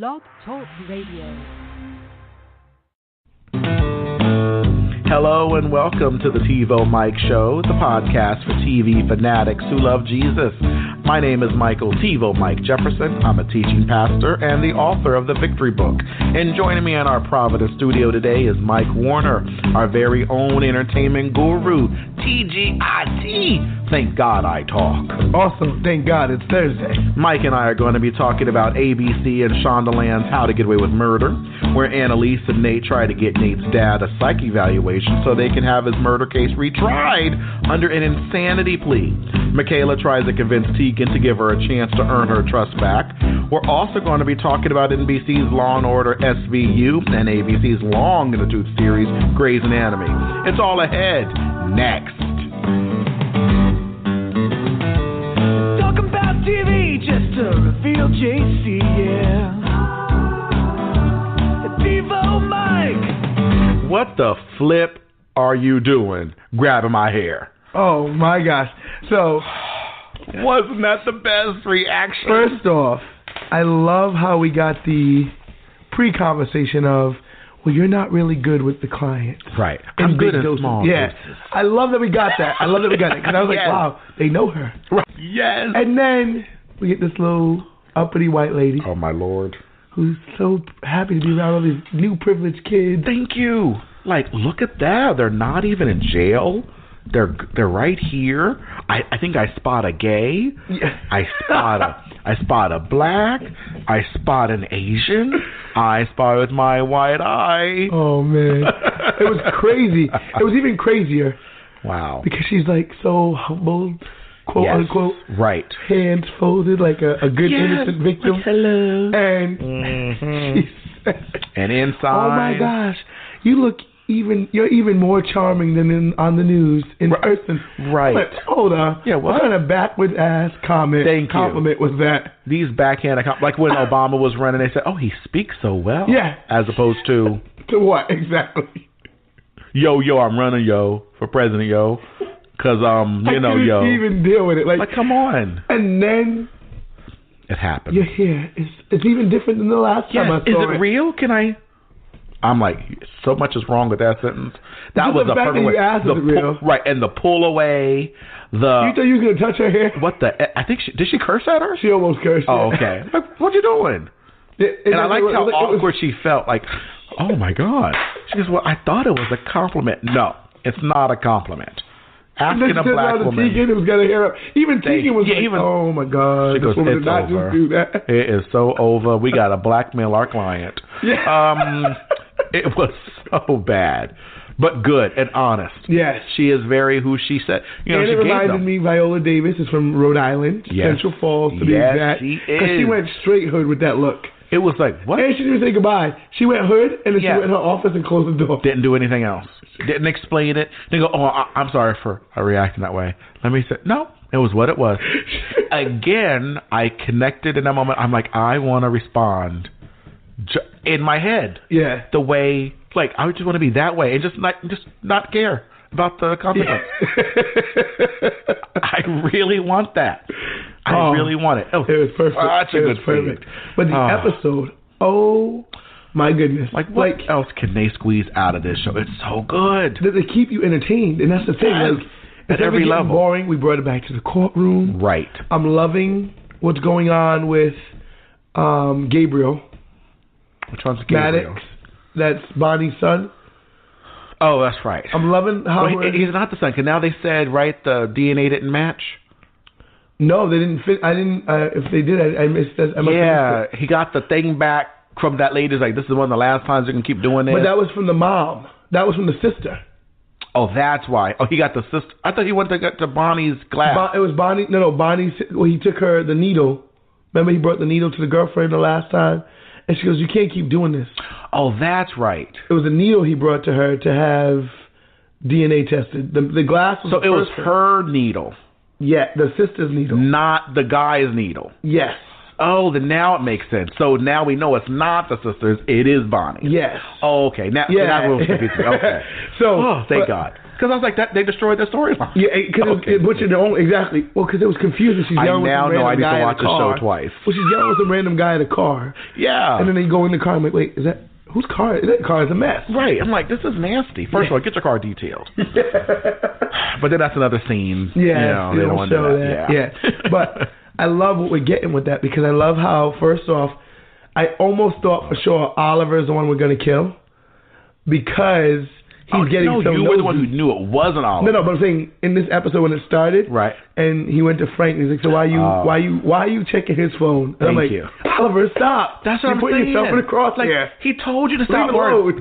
Blog Talk Radio. Hello and welcome to the TiVoMike Show, the podcast for TV fanatics who love Jesus. My name is Michael TiVoMike Jefferson. I'm a teaching pastor and the author of the Victory Book. And joining me in our Providence studio today is Mike Warner, our very own entertainment guru, TGIT. Thank God I talk. Awesome. Thank God it's Thursday. Mike and I are going to be talking about ABC and Shondaland's How to Get Away with Murder, where Annalise and Nate try to get Nate's dad a psych evaluation so they can have his murder case retried under an insanity plea. Michaela tries to convince Tegan to give her a chance to earn her trust back. We're also going to be talking about NBC's Law & Order SVU and ABC's long in the tooth series Grey's Anatomy. It's all ahead next. Talking about TV just to reveal JC, yeah. TiVoMike. What the flip are you doing grabbing my hair? Oh my gosh. So, wasn't that the best reaction? First off, I love how we got the pre-conversation of, well, you're not really good with the client. Right. I'm good at small doses. I love that we got that. Because I was like, wow, they know her. Right. Yes. And then we get this little uppity white lady. Oh, my Lord. Who's so happy to be around all these new privileged kids. Thank you. Like, look at that. They're not even in jail. They're right here. I think I spot a gay. Yeah. I spot a black. I spot an Asian. I spot with my white eye. Oh man, it was crazy. It was even crazier. Wow. Because she's like so humble, quote unquote. Right. Hands folded like a good innocent victim. Like, hello. And she said, and inside. Oh my gosh, you're even more charming than on the news in person. Right. But, hold on. Yeah, what kind of backward ass compliment was that? These backhanded like when Obama was running, they said, "Oh, he speaks so well." Yeah. As opposed to to what exactly? Yo, I'm running, for president, because I couldn't even deal with it. Like, come on. And then it happened. You're here. It's even different than the last time I saw it. Is it real? I'm like, so much is wrong with that sentence. That was the fact that you asked, is it real? Right, and the pull away, You thought you was going to touch her hair? What the? I think did she curse at her? She almost cursed. Oh, okay. Like, what you doing? And I liked how awkward she felt. Like, oh my God. She goes, well, I thought it was a compliment. No, it's not a compliment. Asking a black woman. Tegan who's got her hair up. Even Tegan was like, oh my God. This woman did not just do that. It is so over. We got to blackmail our client. Yeah. It was so bad, but good and honest. Yes. She is very who she said. And it reminded me, Viola Davis is from Rhode Island, Central Falls to be exact. She is. Because she went straight hood with that look. It was like, what? And she didn't even say goodbye. She went hood, and then she went in her office and closed the door. Didn't do anything else. Didn't explain it. Didn't go, I'm sorry for reacting that way. Let me say, no, it was what it was. Again, I connected in that moment. I'm like, I want to respond in my head. Yeah. The way, like, I just want to be that way and just not care about the consequence. I really want that. I really want it. Oh, it was perfect. Such a good perfect. But the episode, oh my goodness. Like, what else can they squeeze out of this show? It's so good. They keep you entertained, and that's the thing. Like, at every level. Boring, we brought it back to the courtroom. Right. I'm loving what's going on with Gabriel. Which one's Gabriel? Maddox. That's Bonnie's son. Oh, that's right. I'm loving how he's not the son. Because now they said, right, the DNA didn't match. No, they didn't fit. I didn't. If they did, I missed that. He got the thing back from that lady. Like, this is one of the last times you can keep doing this. But that was from the mom. That was from the sister. Oh, that's why. Oh, he got the sister. I thought he went to Bonnie's glass. It was Bonnie. No, Bonnie. Well, he took her the needle. Remember, he brought the needle to the girlfriend the last time, and she goes, "You can't keep doing this." Oh, that's right. It was a needle he brought to her to have DNA tested. The glass was so it was her needle. Yeah, the sister's needle. Not the guy's needle. Yes. Oh, then now it makes sense. So now we know it's not the sisters. It is Bonnie. Yes. Oh, okay. Now, Yeah. that was confusing. Okay. Thank God. Because I was like, they destroyed their storyline. Yeah, because exactly. Well, because it was confusing. She's yelling with some random I need guy to watch in a the car. show twice. Well, she's yelling with some random guy in a car. Yeah. And then they go in the car. I'm like, wait, is that whose car? That car is a mess. Right. I'm like, this is nasty. First of all, get your car detailed. But then that's another scene. Yeah, they don't want to do that. Yeah. But I love what we're getting with that because I love how, first off, I almost thought for sure Oliver is the one we're going to kill because he's getting so you were the one who knew it wasn't Oliver. No, but I'm saying in this episode when it started, right? And he went to Frank and he's like, so why are you checking his phone? And I'm like, Oliver, stop! That's what I'm putting saying. yourself in the cross. Like he told you to stop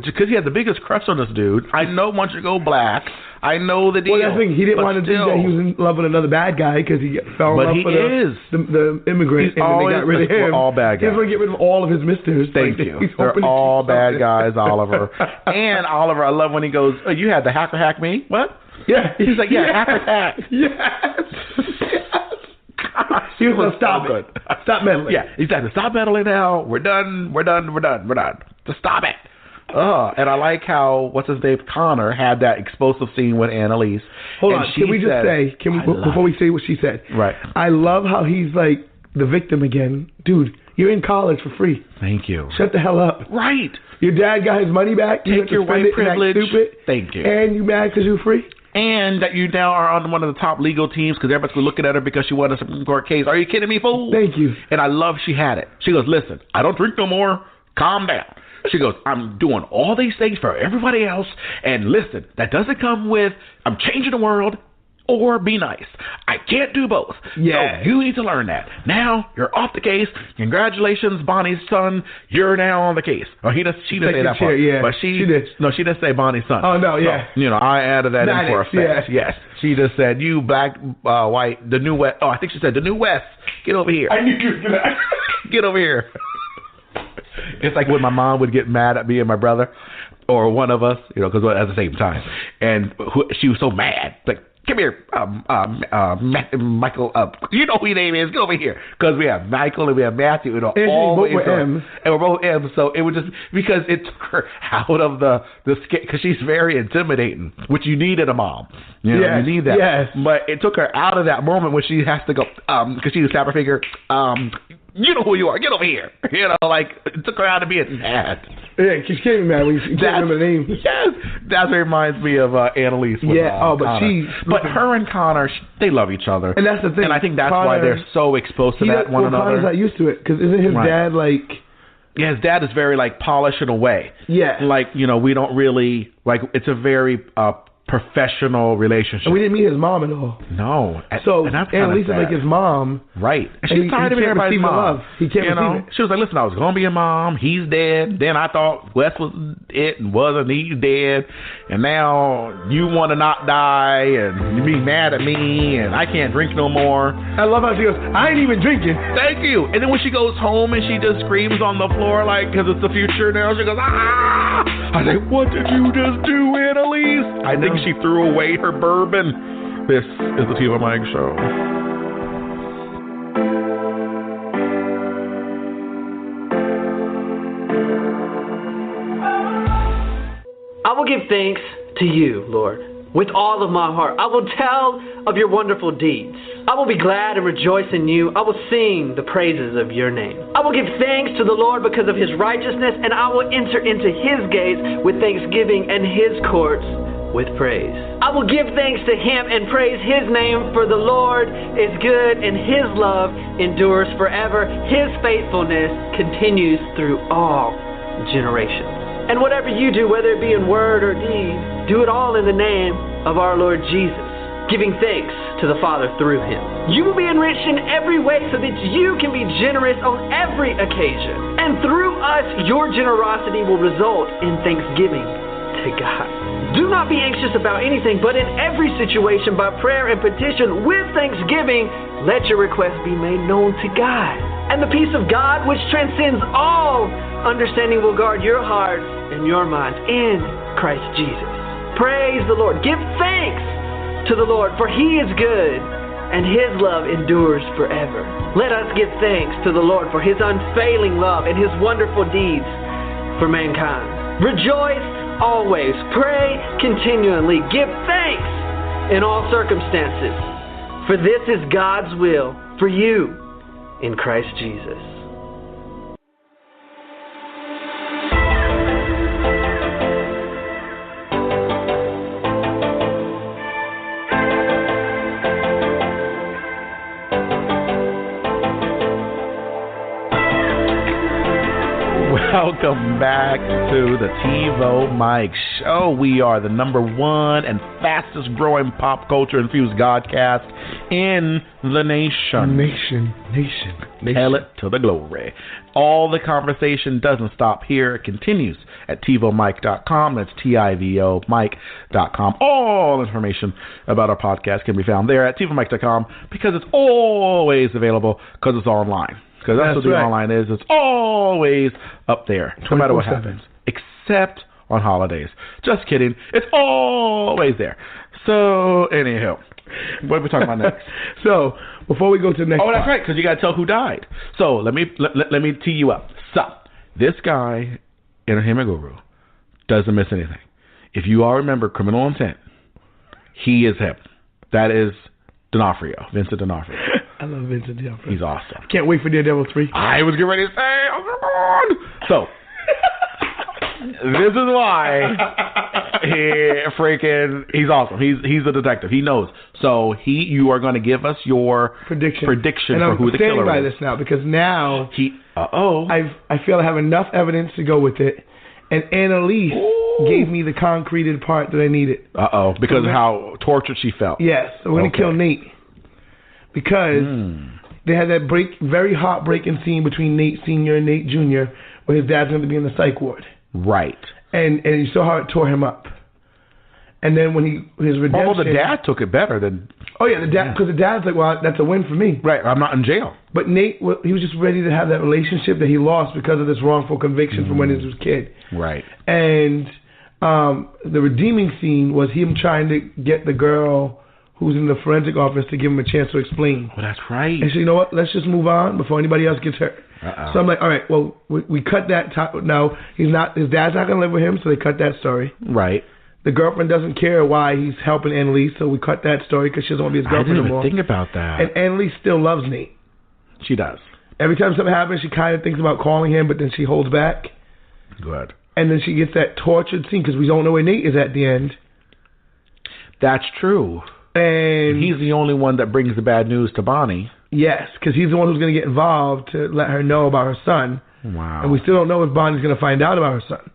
because he had the biggest crush on this dude. I know once you go black. I know the deal. Well, that's the thing. He didn't want to do that. He was in love with another bad guy because he fell in love with the immigrant, and then they got rid of him. All bad guys. He's going to get rid of all of his misters. Thank you. They're all bad guys, Oliver. And Oliver, I love when he goes, oh, you had the hacker hack me? What? Yeah. He's like, hacker hack. Yes. He was like, stop it. Stop meddling. Yeah. He said, stop meddling now. We're done. Just stop it. And I like how, what's his name, Connor, had that explosive scene with Annalise. Hold on, before we say what she said? Right. I love how he's like the victim again. Dude, you're in college for free. Thank you. Shut the hell up. Right. Your dad got his money back. Take your white privilege. Stupid. Thank you. And you mad because you're free? And that you now are on one of the top legal teams because everybody's looking at her because she won a Supreme Court case. Are you kidding me, fool? Thank you. And I love she had it. She goes, listen, I don't drink no more. Calm down. She goes, I'm doing all these things for everybody else. And listen, that doesn't come with I'm changing the world or be nice. I can't do both. Yeah. So you need to learn that. Now you're off the case. Congratulations, Bonnie's son. You're now on the case. Or she didn't say that part. Yeah, but she did. No, she didn't say Bonnie's son. Oh, no, yeah. So, I added that in for effect. Yeah. Yes. She just said, you black, white, the new West. Oh, I think she said the new West. Get over here. I knew you were going to. Get over here. It's like when my mom would get mad at me and my brother, or one of us, because at the same time, and she was so mad, like, come here, Michael. You know who your name is. Get over here, because we have Michael and we have Matthew. All both were M, and we're both M. So it would just because it took her out of the because she's very intimidating, which you need in a mom. You need that. Yes. But it took her out of that moment when she has to go because she would snap her finger. You know who you are. Get over here. It took her out of being mad. Yeah, she's getting mad when you can't remember the name. Yes, that reminds me of Annalise. With, but her and Connor, they love each other, and that's the thing. And I think that's why they're so exposed to one another. Connor's not used to it because isn't his dad like? Yeah, his dad is very polished in a way. Yeah, we don't really It's a very professional relationship. And we didn't meet his mom at all. No. So Annalise is like his mom. Right. And she's tired of being everybody's mom. He can't receive it. She was like, listen, I was going to be a mom. He's dead. Then I thought Wes was it and wasn't. He's dead. And now you want to not die and you be mad at me and I can't drink no more. I love how she goes, I ain't even drinking. Thank you. And then when she goes home and she just screams on the floor because it's the future now, she goes, ah! I say, what did you just do, Annalise? I think she threw away her bourbon. This is the TiVoMike Show. I will give thanks to you, Lord, with all of my heart. I will tell of your wonderful deeds. I will be glad and rejoice in you. I will sing the praises of your name. I will give thanks to the Lord because of his righteousness, and I will enter into his gates with thanksgiving and his courts with praise. I will give thanks to him and praise his name, for the Lord is good and his love endures forever. His faithfulness continues through all generations. And whatever you do, whether it be in word or deed, do it all in the name of our Lord Jesus, giving thanks to the Father through him. You will be enriched in every way so that you can be generous on every occasion. And through us, your generosity will result in thanksgiving to God. Do not be anxious about anything, but in every situation, by prayer and petition, with thanksgiving, let your requests be made known to God. And the peace of God, which transcends all understanding, will guard your hearts and your minds in Christ Jesus. Praise the Lord. Give thanks to the Lord, for he is good, and His love endures forever. Let us give thanks to the Lord for His unfailing love and His wonderful deeds for mankind. Rejoice always, pray continually, give thanks in all circumstances, for this is God's will for you in Christ Jesus. Welcome back to the TiVoMike Show. We are the #1 and fastest growing pop culture infused godcast in the nation. Nation. Tell it to the glory. All the conversation doesn't stop here. It continues at TiVoMike.com. That's TIVO Mike.com. All information about our podcast can be found there at TiVoMike.com because it's always available because it's online. Because that's what the online is. It's always up there, no matter what happens. Except on holidays. Just kidding. It's always there. So, anyhow, what are we talking about next? So, before we go to the next that's right, because you got to tell who died. So, let me tee you up. So, this guy, Entertainment Guru, doesn't miss anything. If you all remember Criminal Intent, he is him. That is D'Onofrio, Vincent D'Onofrio. I love Vincent D'Onofrio. He's awesome. Can't wait for Daredevil 3. I was getting ready to say, oh, come on. So, this is why he's awesome. He's a detective. He knows. So, you are going to give us your prediction for who the killer is. And I'm standing by this now because now I feel I have enough evidence to go with it. And Annalise gave me the concreted part that I needed. Because of how tortured she felt. Yes. So we're going to kill Nate. Because they had that very heartbreaking scene between Nate Sr. and Nate Jr. where his dad's going to be in the psych ward. Right. And you saw how it tore him up. And then when his redemption... Oh, the dad took it better than... Oh, yeah, because the dad's like, well, that's a win for me. Right, I'm not in jail. But Nate, he was just ready to have that relationship that he lost because of this wrongful conviction from when he was a kid. Right. And the redeeming scene was him trying to get the girl who's in the forensic office to give him a chance to explain. Oh, that's right. And so, you know what? Let's just move on before anybody else gets hurt. So I'm like, all right, well, we cut that. No, his dad's not going to live with him, so they cut that story. Right. The girlfriend doesn't care why he's helping Annalise, so we cut that story because she doesn't want to be his girlfriend anymore. I didn't even think about that. And Annalise still loves Nate. She does. Every time something happens, she kind of thinks about calling him, but then she holds back. Good. And then she gets that tortured scene because we don't know where Nate is at the end. That's true. And he's the only one that brings the bad news to Bonnie. Yes, because he's the one who's going to get involved to let her know about her son. Wow. And we still don't know if Bonnie's going to find out about her son.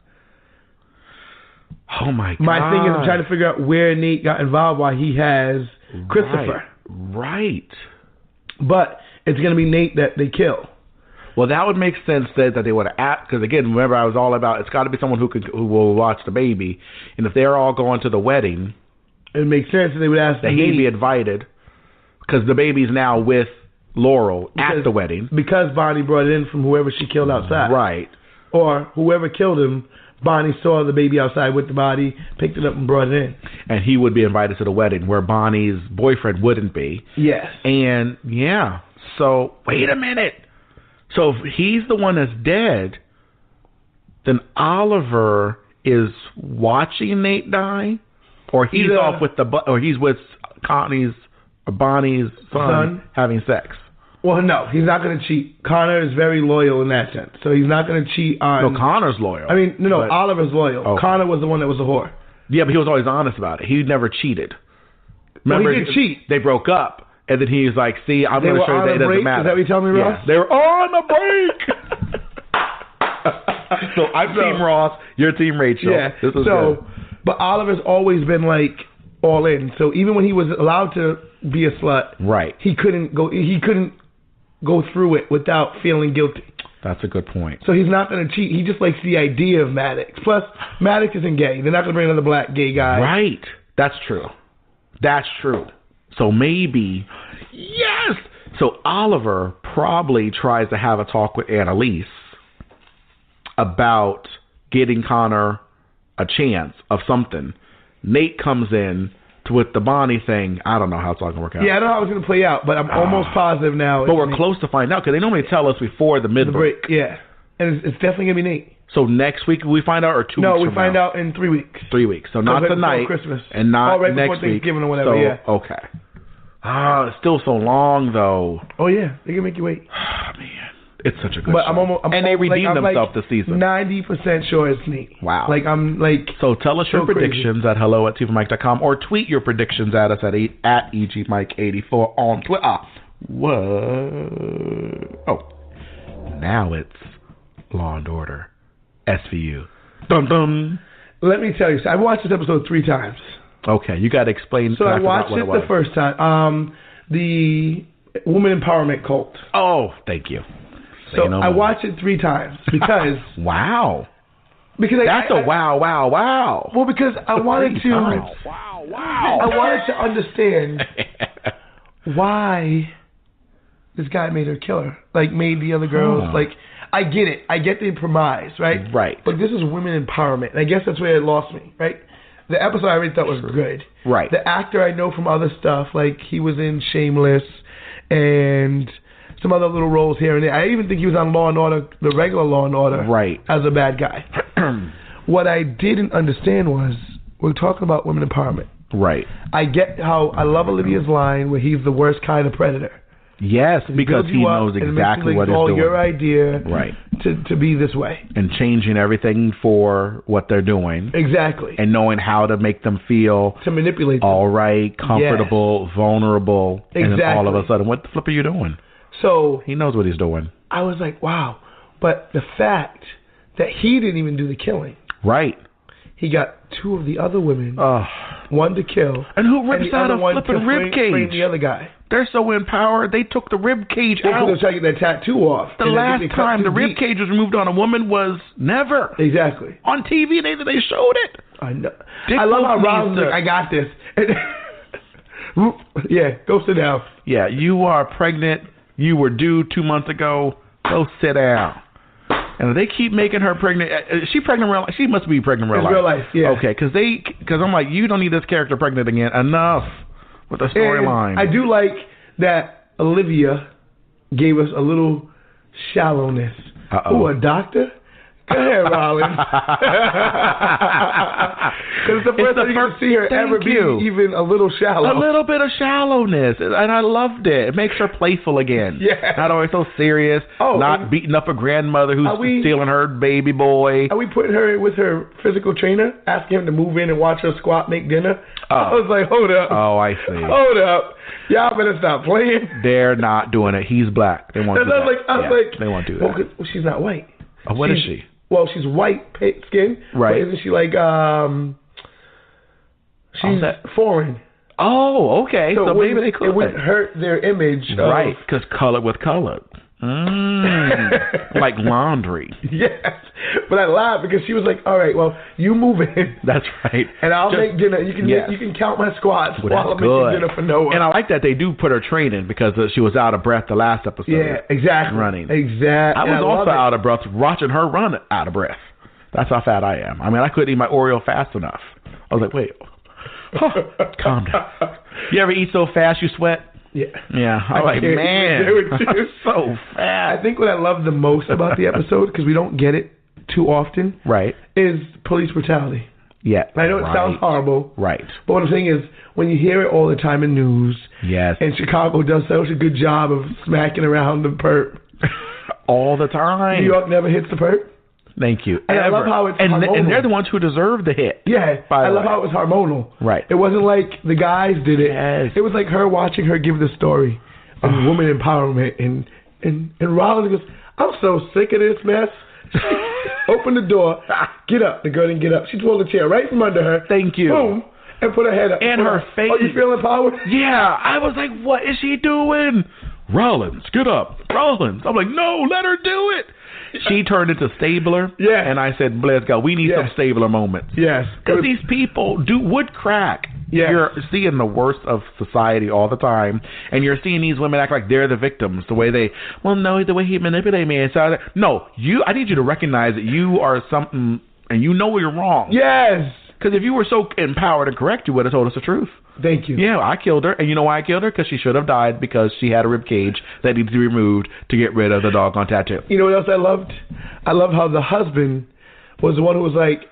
Oh, my God. My thing is I'm trying to figure out where Nate got involved, why he has Christopher. Right. But it's going to be Nate that they kill. Well, that would make sense that they would have, because again, remember I was all about, it's got to be someone who will watch the baby. And if they're all going to the wedding, it makes sense that they would ask that he'd be invited, because the baby's now with Laurel at the wedding. Because Bonnie brought it in from whoever she killed outside. Right. Or whoever killed him, Bonnie saw the baby outside with the body, picked it up and brought it in. And he would be invited to the wedding where Bonnie's boyfriend wouldn't be. Yes. And, yeah. So, wait a minute. So, if he's the one that's dead, then Oliver is watching Nate die? Or he's off with or he's with Bonnie's son having sex? Well, no, he's not going to cheat. Connor is very loyal in that sense. So he's not going to cheat on... No, Connor's loyal. I mean, no, Oliver's loyal. Okay. Connor was the one that was a whore. Yeah, but he was always honest about it. He never cheated. Remember, he did cheat. They broke up, and then he was like, see, I'm going to show you that it doesn't matter. Is that what you telling me, Ross? Yeah, they were on a break! So I'm Team Ross, you're Team Rachel. Yeah, this is good. But Oliver's always been like all in. So even when he was allowed to be a slut, right, he couldn't go through it without feeling guilty. That's a good point. So he's not going to cheat. He just likes the idea of Maddox. Plus, Maddox isn't gay. They're not going to bring another black gay guy. Right. That's true. That's true. So maybe, yes. So Oliver probably tries to have a talk with Annalise about getting Connor a chance of something. Nate comes in with the Bonnie thing, I don't know how it's all going to work out. Yeah, I don't know how it's going to play out, but I'm almost positive now. But we're close to find out because they normally tell us before the mid-break. Yeah. And it's definitely going to be Nate. So next week we find out, or 2 weeks from now? No, we find out in 3 weeks. 3 weeks. So not right tonight. Christmas. And not right next before Thanksgiving or whatever, week. So, okay. It's still so long, though. Oh, yeah. They can make you wait. Man. It's such a good show. And they redeemed themselves this season. 90% sure it's Nate. Wow. So tell us your predictions at hello@TiVoMike.com or tweet your predictions at us at EGMike84 on Twitter. Whoa. Oh. Now it's Law and Order. SVU. Dun dun. Let me tell you, so I watched this episode 3 times. Okay, you got to explain. So I watched it the first time. The woman empowerment cult. Oh, thank you. So I watched it 3 times because wow. Because that's a wow. Well, because I wanted to. Wow. I wanted to understand why this guy made her kill her. Made the other girls I get it. I get the premise, right? Right. But this is women empowerment. And I guess that's where it lost me, right? The episode I really thought was good. Right. The actor I know from other stuff, he was in Shameless and some other little roles here and there. I even think he was on Law and Order, the regular Law and Order, right, as a bad guy. What I didn't understand was we're talking about women empowerment. Right. I get how I love Olivia's line where he's the worst kind of predator. Yes, because he knows exactly what he's doing. It's all your idea, right, to be this way. And changing everything for what they're doing. Exactly. And knowing how to make them feel... To manipulate them. All right, comfortable, vulnerable. Exactly. And then all of a sudden, what the flip are you doing? So... He knows what he's doing. I was like, wow. But the fact that he didn't even do the killing. Right. He got 2 of the other women. One to kill. And who rips out a flipping rib cage? Frame the other guy. They're so empowered, they took the rib cage out. They're trying to get that tattoo off. The last time the rib cage was removed on a woman was never. Exactly. On TV, they showed it. I know. I love how Rollins like, I got this. Yeah, go sit down. Yeah, you are pregnant. You were due 2 months ago. Go sit down. And if they keep making her pregnant, is she pregnant in real life? She must be pregnant in real life. Real life, yeah. Okay, because I'm like, you don't need this character pregnant again. Enough with the storyline. I do like that Olivia gave us a little shallowness. Ooh, a doctor? Go ahead, Rollins. Because it's the first time you can see her ever be even a little shallow. A little bit of shallowness. And I loved it. It makes her playful again. Yeah. Not always so serious. Not beating up a grandmother who's stealing her baby boy. Are we putting her with her physical trainer, asking him to move in and watch her squat make dinner? I was like, hold up. Oh, I see. Hold up. Y'all better stop playing. They're not doing it. He's black. They won't do that. I was like, they won't do that. Well, she's not white. What is she? Well, she's white skin. Right. But isn't she she's foreign. Oh, okay. So maybe they could. It wouldn't hurt their image. Right, because color with color. Like laundry. Yes. But I laughed because she was like, all right, well, you move in. That's right. And I'll make dinner. You can count my squats while I'm making dinner for Noah. And I like that they do put her training because she was out of breath the last episode. Yeah, exactly. Running. Exactly. I was also out of breath watching her run out of breath. That's how fat I am. I mean, I couldn't eat my Oreo fast enough. I was like, wait. Calm down. You ever eat so fast you sweat? Yeah. Yeah. I'm like, man, I'm so fat. I think what I love the most about the episode, because we don't get it too often, right, is police brutality. Yeah. I know it sounds horrible. Right. But what I'm saying is, when you hear it all the time in news, yes, and Chicago does such a good job of smacking around the perp. All the time. New York never hits the perp. Thank you. And I love how it's hormonal. And they're the ones who deserve the hit. Yeah. I love how it was hormonal. Right. It wasn't like the guys did it. Yes. It was like her watching her give the story of woman empowerment. And Rollins goes, I'm so sick of this mess. Open the door. Get up. The girl didn't get up. She pulled the chair right from under her. Thank you. Boom. And put her head up. And her face. Oh, you feeling empowered? Yeah. I was like, what is she doing? Rollins, get up. Rollins. I'm like, no, let her do it. She turned into Stabler. Yeah. And I said, bless God, we need some Stabler moments. Yes. Because these people would crack. Yes. You're seeing the worst of society all the time. And you're seeing these women act like they're the victims. The way the way he manipulated me. So I need you to recognize that you are something and you know you're wrong. Yes. Because if you were so empowered and correct, you would have told us the truth. Thank you. Yeah, I killed her. And you know why I killed her? Because she should have died because she had a rib cage that needed to be removed to get rid of the doggone tattoo. You know what else I loved? I loved how the husband was the one who was like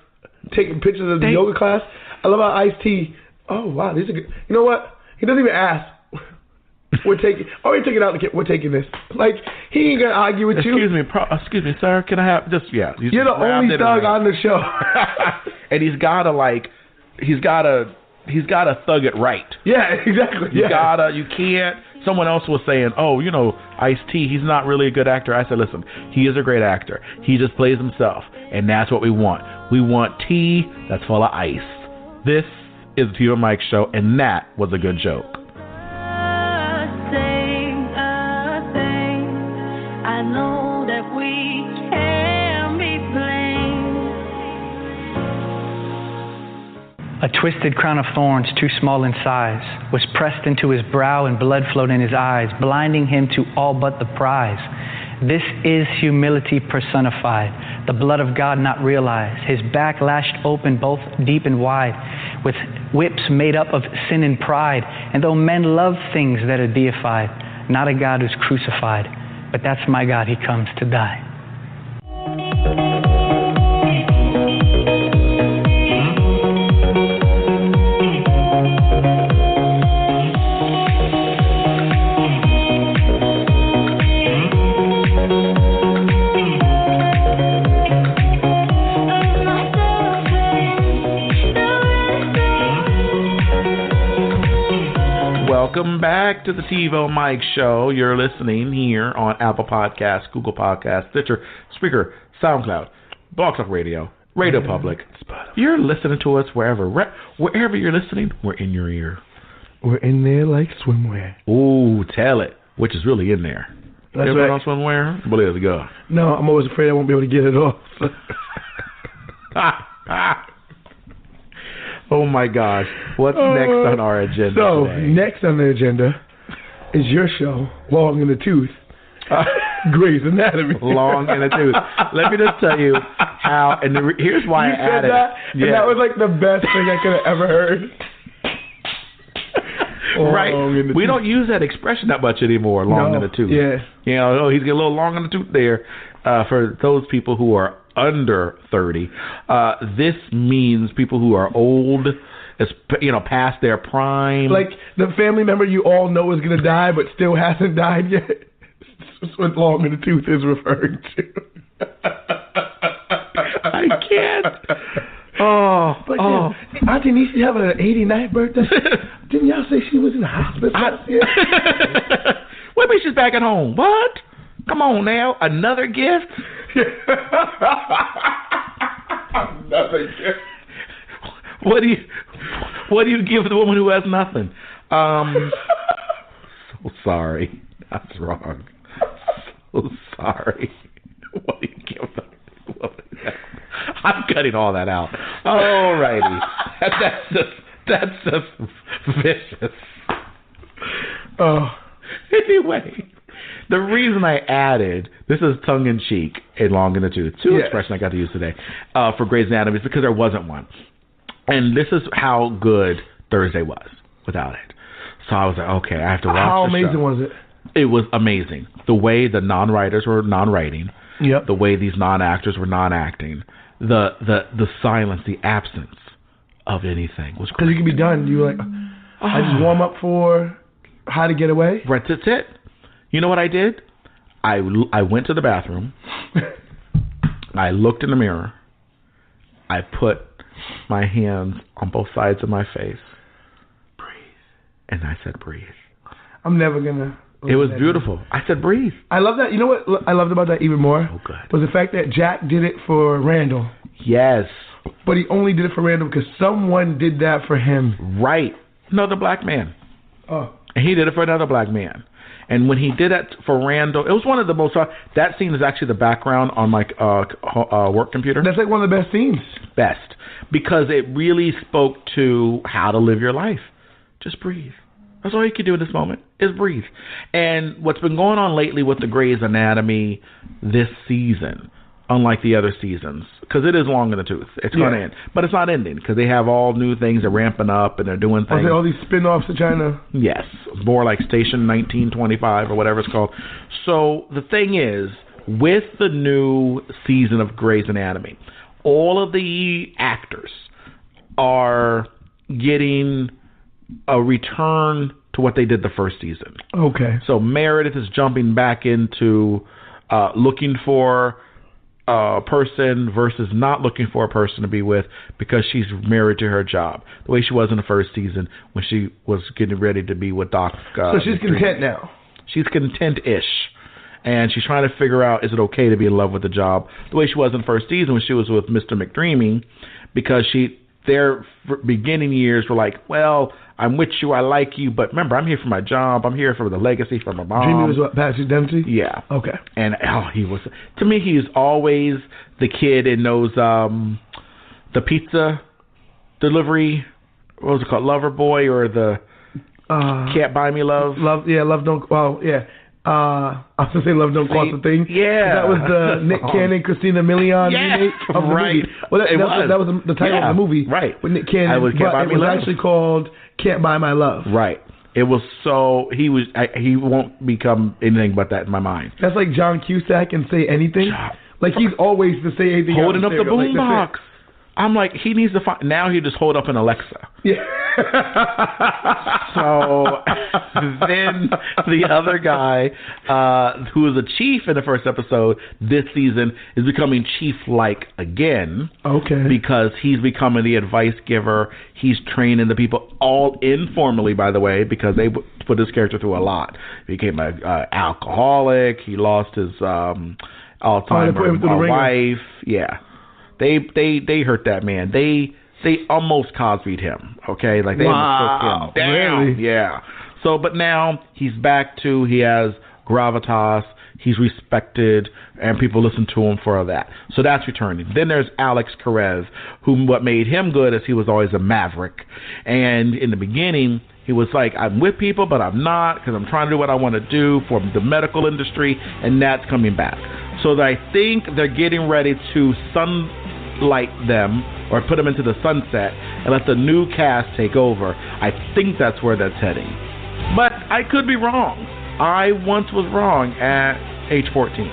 taking pictures of the yoga class. I love how Ice-T, oh, wow, these are good. You know what? He doesn't even ask. We're taking this. Like, he ain't going to argue with you. Excuse me, sir. Can I have just, yeah. You're the only thug on the show. And he's got to thug it right. Yeah, exactly. You can't. Someone else was saying, oh, you know, Ice-T, he's not really a good actor. I said, listen, he is a great actor. He just plays himself. And that's what we want. We want tea that's full of ice. This is the TiVoMike show, and that was a good joke. I know that we can be blamed. A twisted crown of thorns, too small in size, was pressed into his brow and blood flowed in his eyes, blinding him to all but the prize. This is humility personified, the blood of God not realized. His back lashed open both deep and wide, with whips made up of sin and pride. And though men love things that are deified, not a God who's crucified, but that's my God, he comes to die. Welcome back to the TiVoMike show. You're listening here on Apple Podcasts, Google Podcasts, Stitcher, Spreaker, SoundCloud, Blog Talk Radio, Radio Public. You're listening to us wherever you're listening. We're in your ear. We're in there like swimwear. Ooh, tell it. Which is really in there. That's you ever right. on swimwear? Well, there's a go. No, I'm always afraid I won't be able to get it off. Oh my gosh. What's next on our agenda today? Next on the agenda is your show, Long in the Tooth. Grey's Anatomy. Long in the Tooth. Let me just tell you how, and here's why you I added that, it. And that was like the best thing I could have ever heard. Right. We don't use that expression that much anymore, long in the tooth. Yeah. You know, he's getting a little long in the tooth there. For those people who are under 30, this means people who are old, past their prime. Like the family member you all know is going to die but still hasn't died yet. That's what long in the tooth is referring to. I can't. But Auntie Niecy have an 89th birthday. Didn't y'all say she was in the hospital? What mean she's back at home? What? Come on now, another gift? Another gift. What do you give the woman who has nothing? So sorry. That's wrong. So sorry. What do you give the woman? I'm cutting all that out. Alrighty. That's just vicious. Anyway, the reason I added, this is tongue-in-cheek and long in the tooth, expressions I got to use today for Grey's Anatomy is because there wasn't one. And this is how good Thursday was without it. So I was like, okay, I have to watch How the show. amazing was it? It was amazing. The way the non-writers were non-writing, the way these non-actors were non-acting, the silence, the absence of anything was great. Because you can be done. You were like, I just warm up for How to Get Away. Right, that's it. You know what I did? I went to the bathroom. I looked in the mirror. I put my hands on both sides of my face. Breathe. And I said, breathe. I'm never going to. It was beautiful. I said, breathe. I love that. You know what I loved about that even more? Oh, good. Was the fact that Jack did it for Randall. Yes. But he only did it for Randall because someone did that for him. Right. Another black man. Oh. And he did it for another black man. And when he did it for Randall, it was one of the most... that scene is actually the background on my work computer. That's like one of the best scenes. Best. Because it really spoke to how to live your life. Just breathe. That's all you can do in this moment, is breathe. And what's been going on lately with the Grey's Anatomy this season, unlike the other seasons, because it is long in the tooth. It's going to end. But it's not ending, because they have all new things. They're ramping up, and they're doing things. All these spin-offs of China? Yes. More like Station 1925 or whatever it's called. So the thing is, with the new season of Grey's Anatomy, all of the actors are getting a return to what they did the first season. Okay. So Meredith is jumping back into looking for a person versus not looking for a person to be with because she's married to her job. The way she was in the first season when she was getting ready to be with Doc. So she's content now. She's content-ish. And she's trying to figure out, is it okay to be in love with the job? The way she was in the first season when she was with Mr. McDreamy, because their beginning years were like, well, I'm with you, I like you, but remember, I'm here for my job, I'm here for the legacy from my mom. Dreamy was what, Patsy Dempsey? Yeah. Okay. And to me, he's always the kid in those, the pizza delivery, what was it called, Lover Boy, or the Can't Buy Me Love? Love Don't, well, yeah. I was going to say Love Don't Cost a Thing. Yeah. That was the Nick Cannon, Christina Milian remake of the movie. Well, that was the title of the movie. Right. With Nick Cannon. It was actually called Can't Buy My Love. Right. It was he won't become anything but that in my mind. That's like John Cusack and Say Anything. Like he's always to say anything. Holding up the boombox. I'm like, he needs to find. Now he just hold up an Alexa. Yeah. So then the other guy, who was a chief in the first episode this season, is becoming chief-like again. Okay. Because he's becoming the advice giver. He's training the people, all informally, by the way, because they put this character through a lot. He became an alcoholic. He lost his Alzheimer's wife. Yeah. They hurt that man. They almost Cosby'd him. Okay, like they almost took him down. Really? Yeah. So, but now he has gravitas. He's respected, and people listen to him for that. So that's returning. Then there's Alex Perez, what made him good is he was always a maverick, and in the beginning he was like, I'm with people, but I'm not, because I'm trying to do what I want to do for the medical industry, and that's coming back. So I think they're getting ready to sunlight them or put them into the sunset and let the new cast take over. I think that's where that's heading. But I could be wrong. I once was wrong at age 14.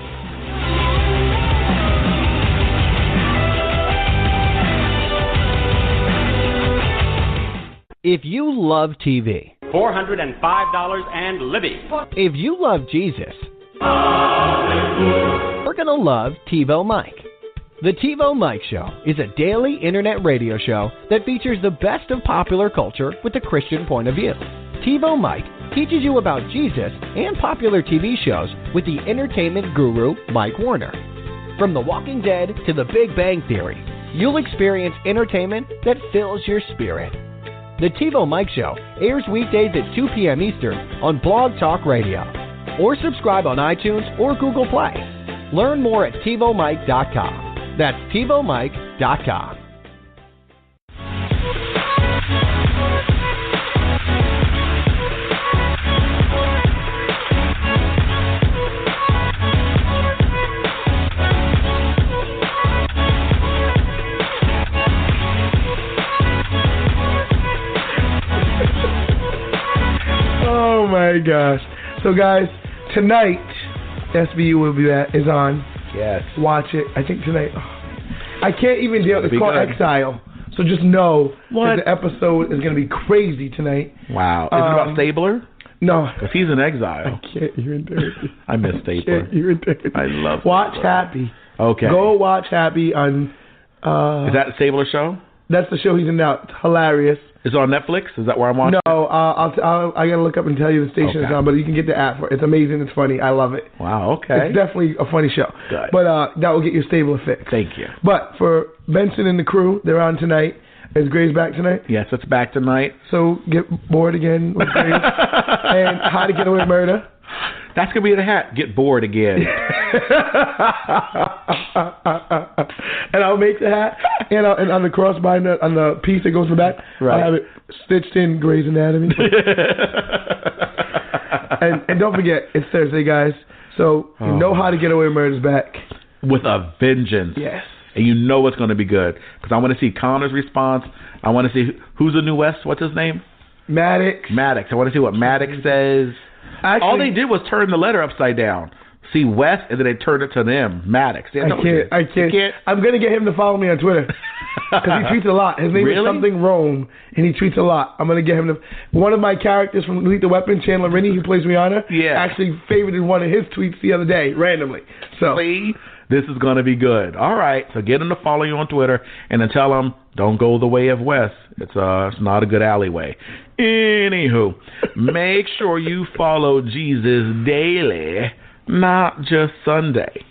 If you love TV, $405 and Libby. If you love Jesus, we're going to love TiVoMike. The TiVoMike Show is a daily internet radio show that features the best of popular culture with a Christian point of view. TiVoMike teaches you about Jesus and popular TV shows with the entertainment guru Mike Warner. From The Walking Dead to The Big Bang Theory, you'll experience entertainment that fills your spirit. The TiVoMike Show airs weekdays at 2 p.m. Eastern on Blog Talk Radio. Or subscribe on iTunes or Google Play. Learn more at TiVoMike.com. That's TiVoMike.com. Oh my gosh. So guys, tonight SVU is on. Yes. Watch it. I think tonight. I can't even deal. It's called Exile. So just know that the episode is going to be crazy tonight. Wow. Is it about Stabler? No. Because he's in exile. I can't. You're in therapy. I miss Stabler. You're in therapy. I love Watch Stabler. Happy. Okay. Go watch Happy on... is that the Stabler show? That's the show he's in now. It's hilarious. Is it on Netflix? Is that where I'm watching? No, I gotta look up and tell you the station it's on, but you can get the app for it. It's amazing. It's funny. I love it. Wow. Okay. It's definitely a funny show. Good. But that will get your Stabler fix. Thank you. But for Benson and the crew, they're on tonight. Is Grace back tonight? Yes, it's back tonight. So get bored again with Grace and How to Get Away with Murder. That's going to be the hat. Get bored again. And I'll make the hat, and on the crossbind, on the piece that goes in the back, right. I'll have it stitched in Grey's Anatomy. and don't forget, it's Thursday, guys. So you know How to Get Away with Murder's back. with a vengeance. Yes. And you know it's going to be good. Because I want to see Connor's response. I want to see who's the new West. What's his name? Maddox. I want to see what Maddox says. Actually, all they did was turn the letter upside down. See West, and then they turned it to them. Maddox. I can't. I'm going to get him to follow me on Twitter. Because he tweets a lot. His name is something Rome, and he tweets a lot. I'm going to get him to... One of my characters from Lethal Weapon, Chandler Rennie, who plays Rihanna, actually favorited one of his tweets the other day, randomly. So this is going to be good. All right, so get him to follow you on Twitter, and then tell him, don't go the way of West. It's not a good alleyway. Anywho, make sure you follow Jesus daily, not just Sunday.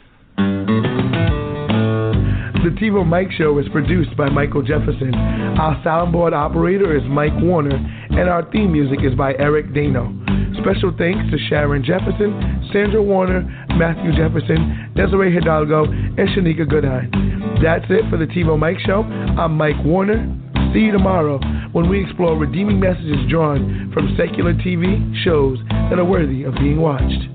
The TiVoMike Show is produced by Michael Jefferson. Our soundboard operator is Mike Warner, and our theme music is by Eric Dano. Special thanks to Sharon Jefferson, Sandra Warner, Matthew Jefferson, Desiree Hidalgo, and Shanika Goodine. That's it for the TiVoMike Show. I'm Mike Warner. See you tomorrow when we explore redeeming messages drawn from secular TV shows that are worthy of being watched.